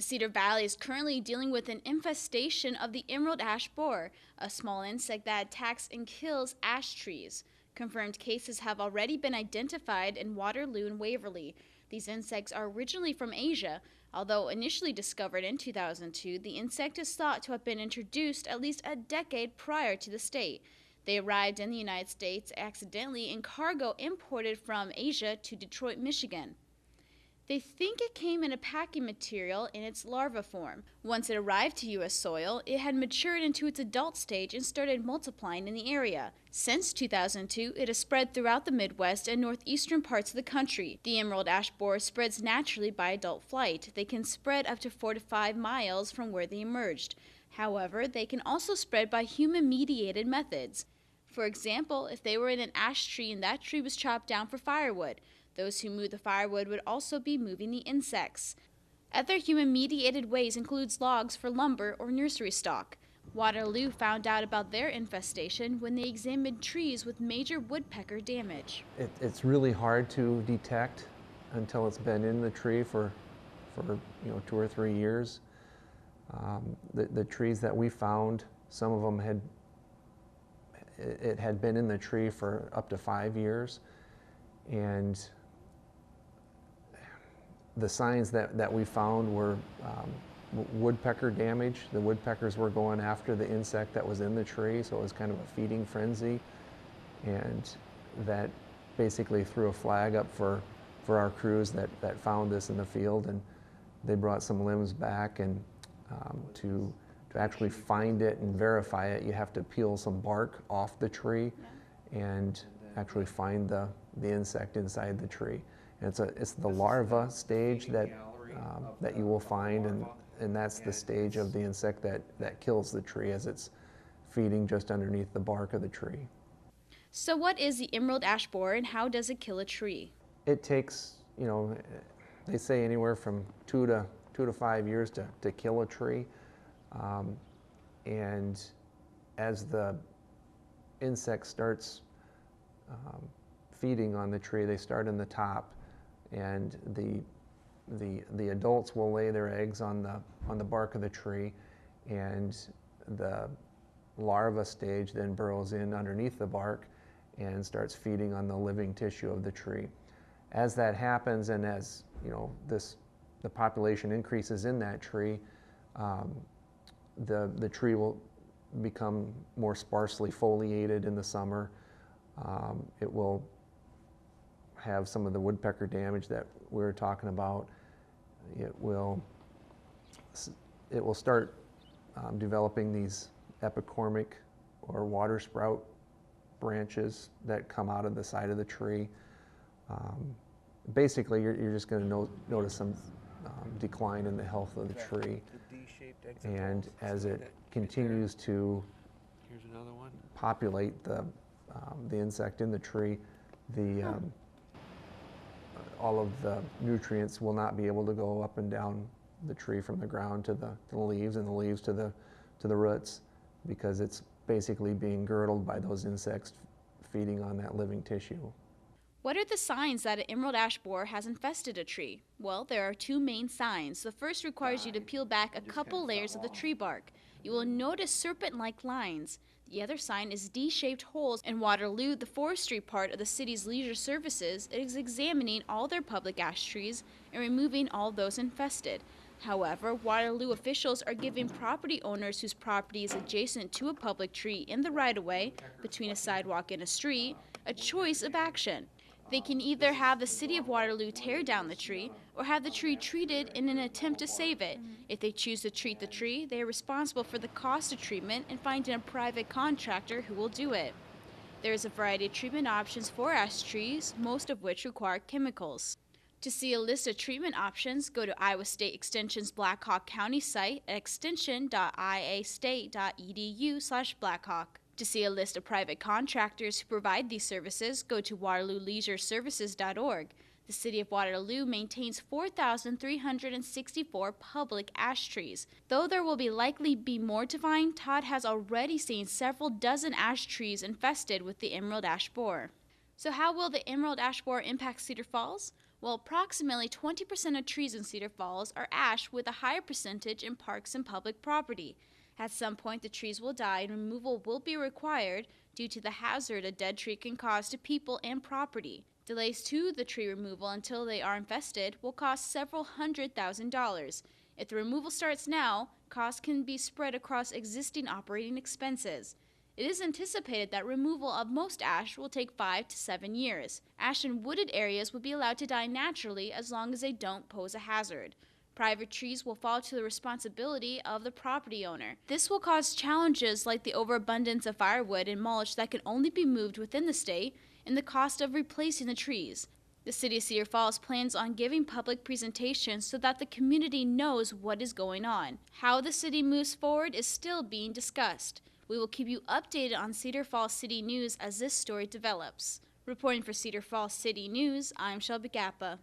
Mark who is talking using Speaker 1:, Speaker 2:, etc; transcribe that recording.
Speaker 1: The Cedar Valley is currently dealing with an infestation of the emerald ash borer, a small insect that attacks and kills ash trees. Confirmed cases have already been identified in Waterloo and Waverly. These insects are originally from Asia. Although initially discovered in 2002, the insect is thought to have been introduced at least a decade prior to the state. They arrived in the United States accidentally in cargo imported from Asia to Detroit, Michigan. They think it came in a packing material in its larva form. Once it arrived to U.S. soil, it had matured into its adult stage and started multiplying in the area. Since 2002, it has spread throughout the Midwest and northeastern parts of the country. The emerald ash borer spreads naturally by adult flight. They can spread up to 4 to 5 miles from where they emerged. However, they can also spread by human-mediated methods. For example, if they were in an ash tree and that tree was chopped down for firewood, those who move the firewood would also be moving the insects. Other human-mediated ways includes logs for lumber or nursery stock. Waterloo found out about their infestation when they examined trees with major woodpecker damage.
Speaker 2: It's really hard to detect until it's been in the tree for 2 or 3 years. The trees that we found, some of them had been in the tree for up to 5 years, and the signs that we found were woodpecker damage. The woodpeckers were going after the insect that was in the tree, so it was kind of a feeding frenzy, and that basically threw a flag up for our crews that found this in the field, and they brought some limbs back, and to actually find it and verify it, you have to peel some bark off the tree and actually find the insect inside the tree. And it's the larva stage that you will find, and that's the stage of the insect that kills the tree as it's feeding just underneath the bark of the tree.
Speaker 1: So what is the emerald ash borer and how does it kill a tree?
Speaker 2: It takes, they say anywhere from 2 to 5 years to kill a tree. And as the insect starts feeding on the tree, they start in the top, and the adults will lay their eggs on the bark of the tree, and the larva stage then burrows in underneath the bark and starts feeding on the living tissue of the tree. As that happens, and as the population increases in that tree, the tree will become more sparsely foliated in the summer. It will have some of the woodpecker damage that we were talking about. It will start developing these epicormic or water sprout branches that come out of the side of the tree. Basically, you're just going to notice some decline in the health of the tree. And as it continues to populate the insect in the tree, all of the nutrients will not be able to go up and down the tree from the ground to the leaves, and the leaves to the roots, because it's basically being girdled by those insects feeding on that living tissue.
Speaker 1: What are the signs that an emerald ash borer has infested a tree? Well, there are 2 main signs. The first requires you to peel back a couple layers of the tree bark. You will notice serpent-like lines. The other sign is D-shaped holes. In Waterloo, the forestry part of the city's leisure services is examining all their public ash trees and removing all those infested. However, Waterloo officials are giving property owners whose property is adjacent to a public tree in the right-of-way, between a sidewalk and a street, a choice of action. They can either have the city of Waterloo tear down the tree or have the tree treated in an attempt to save it. If they choose to treat the tree, they are responsible for the cost of treatment and finding a private contractor who will do it. There is a variety of treatment options for ash trees, most of which require chemicals. To see a list of treatment options, go to Iowa State Extension's Black Hawk County site at extension.iastate.edu/blackhawk. To see a list of private contractors who provide these services, go to waterlooleisureservices.org. The City of Waterloo maintains 4,364 public ash trees. Though there will likely be more to find, Todd has already seen several dozen ash trees infested with the emerald ash borer. So how will the emerald ash borer impact Cedar Falls? Well, approximately 20% of trees in Cedar Falls are ash, with a higher percentage in parks and public property. At some point, the trees will die and removal will be required due to the hazard a dead tree can cause to people and property. Delays to the tree removal until they are infested will cost several $100,000. If the removal starts now, costs can be spread across existing operating expenses. It is anticipated that removal of most ash will take 5 to 7 years. Ash in wooded areas will be allowed to die naturally as long as they don't pose a hazard. Private trees will fall to the responsibility of the property owner. This will cause challenges like the overabundance of firewood and mulch that can only be moved within the state and the cost of replacing the trees. The City of Cedar Falls plans on giving public presentations so that the community knows what is going on. How the city moves forward is still being discussed. We will keep you updated on Cedar Falls City News as this story develops. Reporting for Cedar Falls City News, I'm Shelby Gappa.